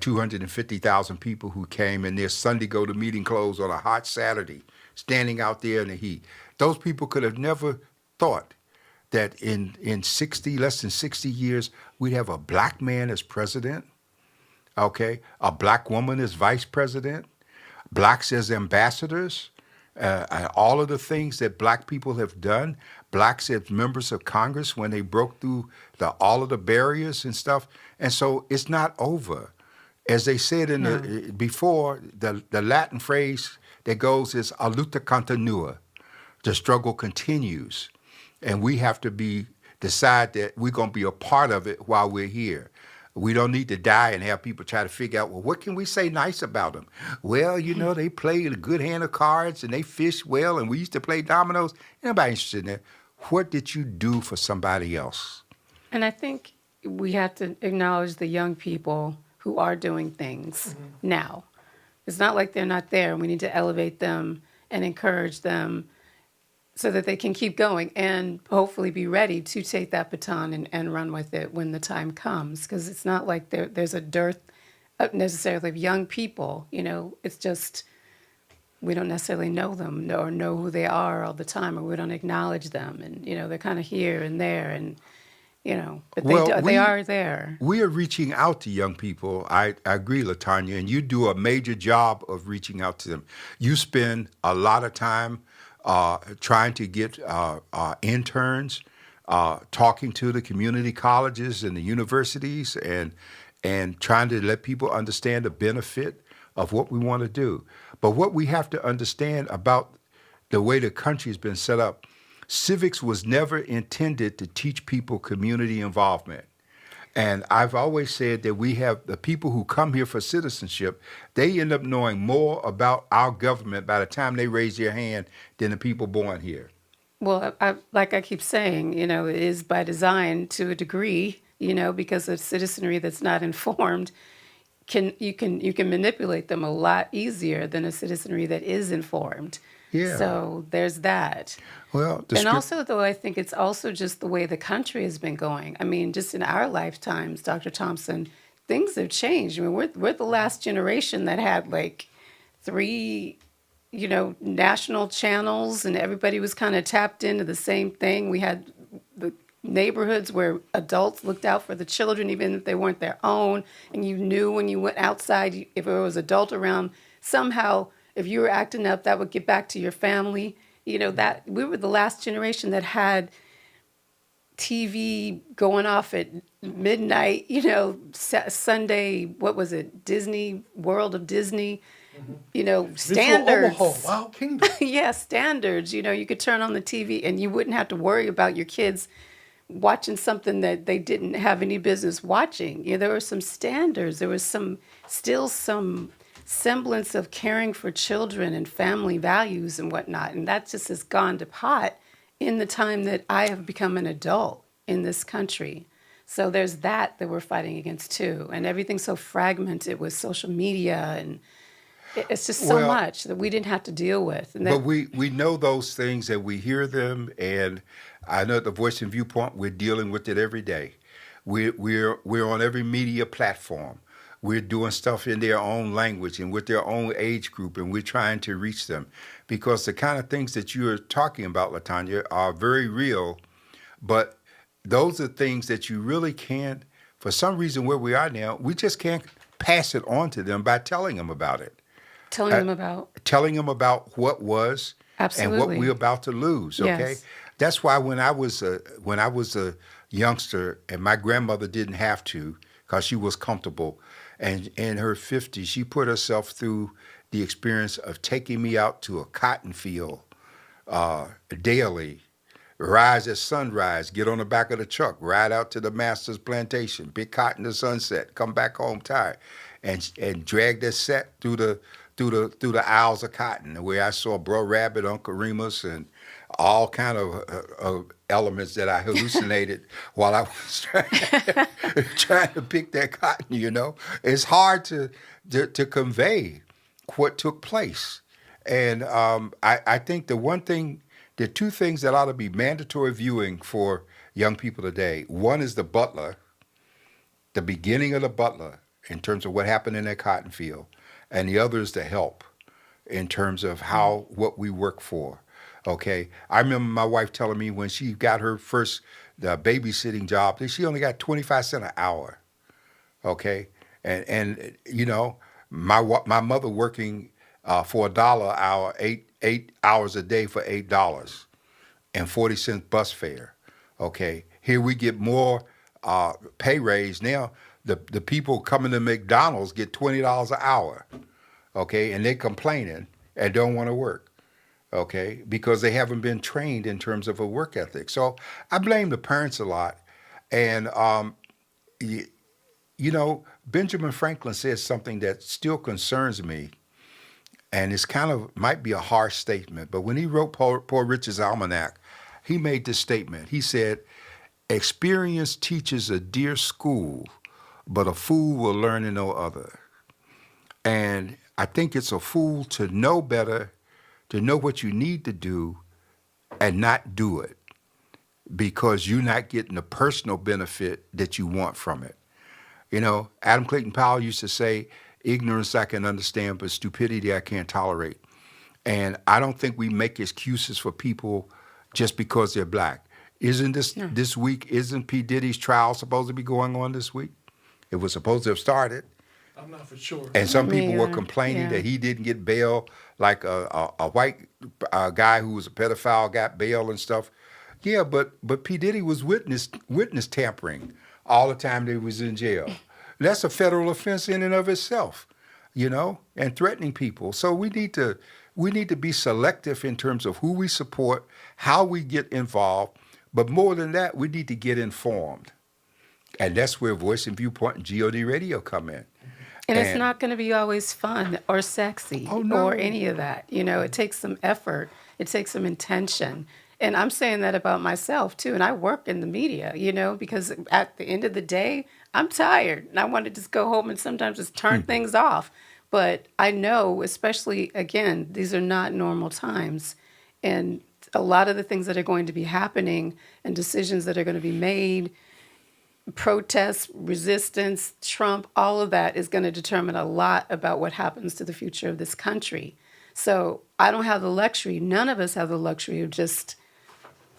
250,000 people who came in their Sunday go to meeting clothes on a hot Saturday, standing out there in the heat. Those people could have never thought that in less than 60 years, we'd have a black man as president, okay, a black woman as vice president, blacks as ambassadors, and all of the things that black people have done, blacks as members of Congress when they broke through all of the barriers and stuff. And so it's not over. As they said before, the Latin phrase that goes is "a luta continua." The struggle continues, and we have to decide that we're going to be a part of it while we're here. We don't need to die and have people try to figure out, well, what can we say nice about them? Well, they play a good hand of cards and they fish well, and we used to play dominoes. Nobody interested in that. What did you do for somebody else? And I think we have to acknowledge the young people who are doing things now. It's not like they're not there. We need to elevate them and encourage them so that they can keep going and hopefully be ready to take that baton and run with it when the time comes. Because it's not like there's a dearth necessarily of young people. It's just we don't necessarily know them or know who they are all the time, or we don't acknowledge them. And, they're kind of here and there and, but they are there. We are reaching out to young people. I agree, LaTanya, and you do a major job of reaching out to them. You spend a lot of time trying to get interns, talking to the community colleges and the universities, and trying to let people understand the benefit of what we want to do. But what we have to understand about the way the country has been set up, civics was never intended to teach people community involvement. And I've always said that we have the people who come here for citizenship, they end up knowing more about our government by the time they raise their hand than the people born here. Well, like I keep saying, it is by design to a degree, because a citizenry that's not informed you can manipulate them a lot easier than a citizenry that is informed. Yeah. So there's that. Well, and also, though, I think it's also just the way the country has been going. I mean, just in our lifetimes, Dr. Thompson, things have changed. I mean, we're the last generation that had like 3, national channels, and everybody was kind of tapped into the same thing. We had the neighborhoods where adults looked out for the children, even if they weren't their own, and you knew when you went outside, if there was adult around, somehow, if you were acting up, that would get back to your family. That we were the last generation that had TV going off at midnight, Sunday, what was it? Disney, World of Disney, standards. Omaha, Wild Kingdom. Yeah, standards. You could turn on the TV and you wouldn't have to worry about your kids watching something that they didn't have any business watching. There were some standards. There was still some semblance of caring for children and family values and whatnot. And that just has gone to pot in the time that I have become an adult in this country. So there's that we're fighting against too. And everything's so fragmented with social media, and it's just so much that we didn't have to deal with. And but we know those things and we hear them, and I know at the Voice and Viewpoint, we're dealing with it every day. We're on every media platform. We're doing stuff in their own language and with their own age group, and we're trying to reach them. Because the kind of things that you're talking about, LaTanya, are very real, but those are things that you really can't, for some reason where we are now, we just can't pass it on to them by telling them about it. Telling them about what was Absolutely. and what we're about to lose, okay? Yes. That's why when I was a youngster and my grandmother didn't have to because she was comfortable, and in her 50s, she put herself through the experience of taking me out to a cotton field daily, rise at sunrise, get on the back of the truck, ride out to the master's plantation, pick cotton to sunset, come back home tired, and drag that set through the aisles of cotton, where I saw Bro Rabbit, Uncle Remus, and all kind of elements that I hallucinated while I was trying to pick that cotton. It's hard to convey what took place. And I think the two things that ought to be mandatory viewing for young people today. One is the Butler, the beginning of the Butler in terms of what happened in that cotton field, and the other is the Help in terms of how what we work for. Okay, I remember my wife telling me when she got her first babysitting job that she only got 25 cents an hour. Okay, and you know my mother working for $1 an hour, 8 hours a day for $8 and 40 cents bus fare. Okay, here we get more pay raise now. The people coming to McDonald's get $20 an hour. Okay, and they're complaining and don't want to work. Okay, because they haven't been trained in terms of a work ethic. So I blame the parents a lot, and you, you know, Benjamin Franklin says something that still concerns me, and it's kind of might be a harsh statement, but when he wrote Poor Richard's Almanac, he made this statement. He said, "Experience teaches a dear school, but a fool will learn in no other." And I think it's a fool to know better, to know what you need to do, and not do it because you're not getting the personal benefit that you want from it. You know, Adam Clayton Powell used to say, "Ignorance I can understand, but stupidity I can't tolerate." And I don't think we make excuses for people just because they're black. Isn't this week, isn't P. Diddy's trial supposed to be going on this week? It was supposed to have started. I'm not for sure. And some people were Yeah, complaining yeah. that he didn't get bail, like a white guy who was a pedophile got bail and stuff. Yeah, but P. Diddy was witness tampering all the time that he was in jail. That's a federal offense in and of itself, you know, and threatening people. So we need to be selective in terms of who we support, how we get involved, but more than that, we need to get informed. And that's where Voice and Viewpoint and GOD Radio come in. And it's not going to be always fun or sexy Oh, no. or any of that. You know, it takes some effort, it takes some intention. And I'm saying that about myself too. And I work in the media, you know, because at the end of the day, I'm tired and I want to just go home and sometimes just turn things off. But I know, especially again, these are not normal times. And a lot of the things that are going to be happening and decisions that are going to be made, protests, resistance, Trump, all of that is going to determine a lot about what happens to the future of this country. So I don't have the luxury, none of us have the luxury of just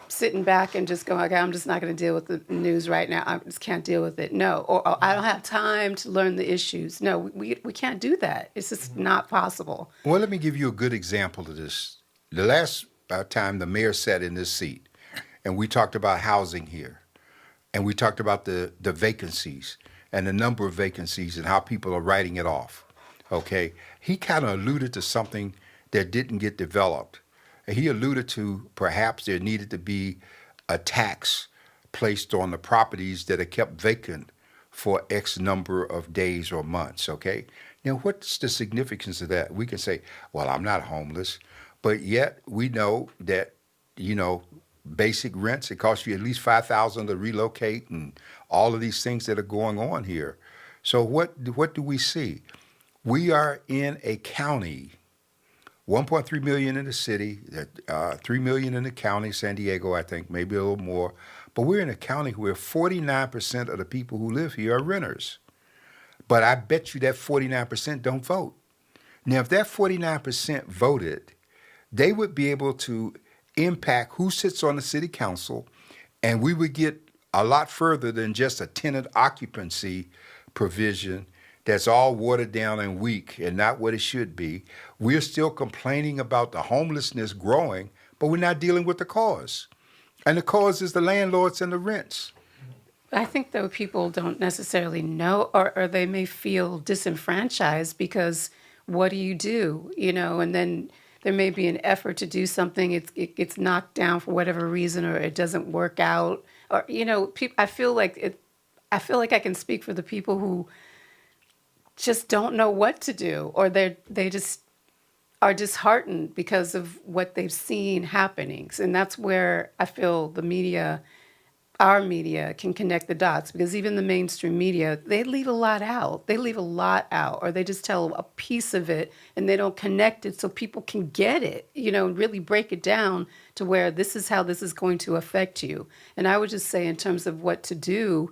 sitting back and just going, okay, I'm just not going to deal with the news right now. I just can't deal with it. No. Or I don't have time to learn the issues. No, we can't do that. It's just not possible. Well, let me give you a good example of this. The last time the mayor sat in this seat, and we talked about housing here, and we talked about the vacancies and the number of vacancies and how people are writing it off. Okay, he kind of alluded to something that didn't get developed. He alluded to perhaps there needed to be a tax placed on the properties that are kept vacant for X number of days or months, okay? Now, what's the significance of that? We can say, well, I'm not homeless, but yet we know that, you know, basic rents, it costs you at least $5,000 to relocate and all of these things that are going on here. So what do we see? We are in a county, 1.3 million in the city, 3 million in the county, San Diego, I think, maybe a little more. But we're in a county where 49% of the people who live here are renters. But I bet you that 49% don't vote. Now, if that 49% voted, they would be able to impact who sits on the city council, and we would get a lot further than just a tenant occupancy provision that's all watered down and weak and not what it should be. We're still complaining about the homelessness growing, but we're not dealing with the cause. And the cause is the landlords and the rents. I think though people don't necessarily know, or they may feel disenfranchised because what do? You know, and then there may be an effort to do something, it gets knocked down for whatever reason, or it doesn't work out, or you know, I feel like I can speak for the people who just don't know what to do, or they just are disheartened because of what they've seen happening. And that's where I feel the media our media can connect the dots, because even the mainstream media, they leave a lot out. They leave a lot out, or they just tell a piece of it and they don't connect it so people can get it, and really break it down to where this is how this is going to affect you. And I would just say, in terms of what to do,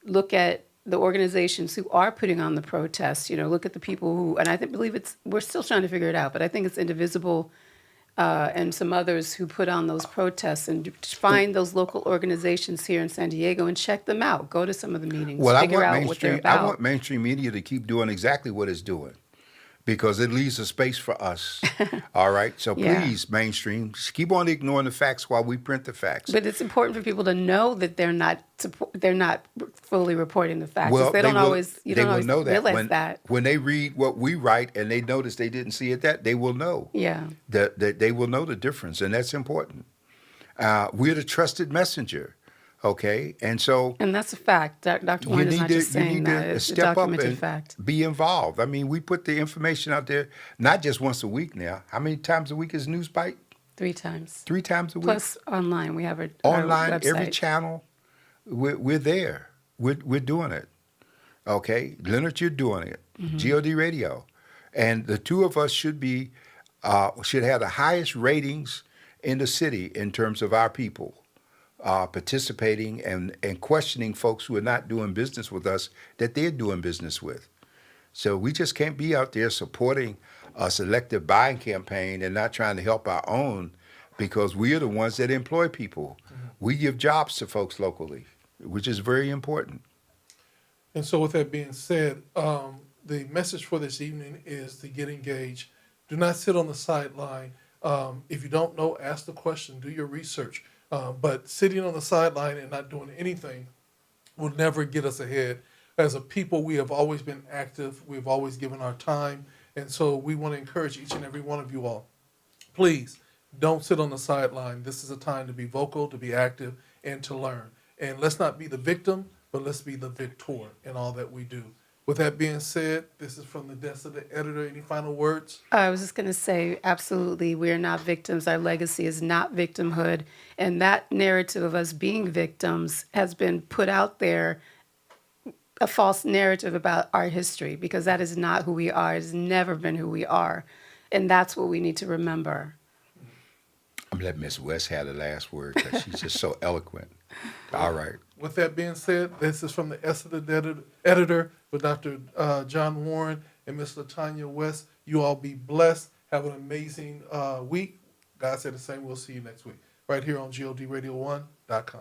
look at the organizations who are putting on the protests, look at the people who, and believe we're still trying to figure it out, but I think it's Indivisible and some others who put on those protests, and find those local organizations here in San Diego and check them out. Go to some of the meetings, Well, figure out what they're about. I want mainstream media to keep doing exactly what it's doing, because it leaves a space for us. All right? So Yeah. please, mainstream, just keep on ignoring the facts while we print the facts. But it's important for people to know that they're not fully reporting the facts. Well, They don't always, they will know that realize that. when they read what we write and they notice they didn't see it, that they will know. Yeah. That they will know the difference, and that's important. We're the trusted messenger, okay? And so And that's a fact. Dr. Warren is not just saying that. It's a step up documented and fact. be involved. I mean, we put the information out there not just once a week now. How many times a week is News Bite? 3 times. 3 times a week. Plus online. We have our Online, website. every channel. We're there. We're doing it. Okay, Leonard, you're doing it. God Radio, and the two of us should have the highest ratings in the city in terms of our people participating and questioning folks who are not doing business with us that they're doing business with. So we just can't be out there supporting a selective buying campaign and not trying to help our own, because we are the ones that employ people. We give jobs to folks locally, which is very important. And so with that being said, the message for this evening is to get engaged. Do not sit on the sideline. If you don't know, ask the question, do your research. But sitting on the sideline and not doing anything will never get us ahead. As a people, we have always been active. We've always given our time. And so we want to encourage each and every one of you all. Please don't sit on the sideline. This is a time to be vocal, to be active, and to learn. And let's not be the victim, but let's be the victor in all that we do. With that being said, this is from the desk of the editor. Any final words? I was just going to say, absolutely, we're not victims. Our legacy is not victimhood. And that narrative of us being victims has been put out there, a false narrative about our history, because that is not who we are. It has never been who we are. And that's what we need to remember. I'm letting Miss West have the last word because she's just so eloquent. All right. With that being said, this is from the desk of the editor with Dr. John Warren and Miss LaTanya West. You all be blessed. Have an amazing week. God said the same. We'll see you next week right here on GODradio1.com.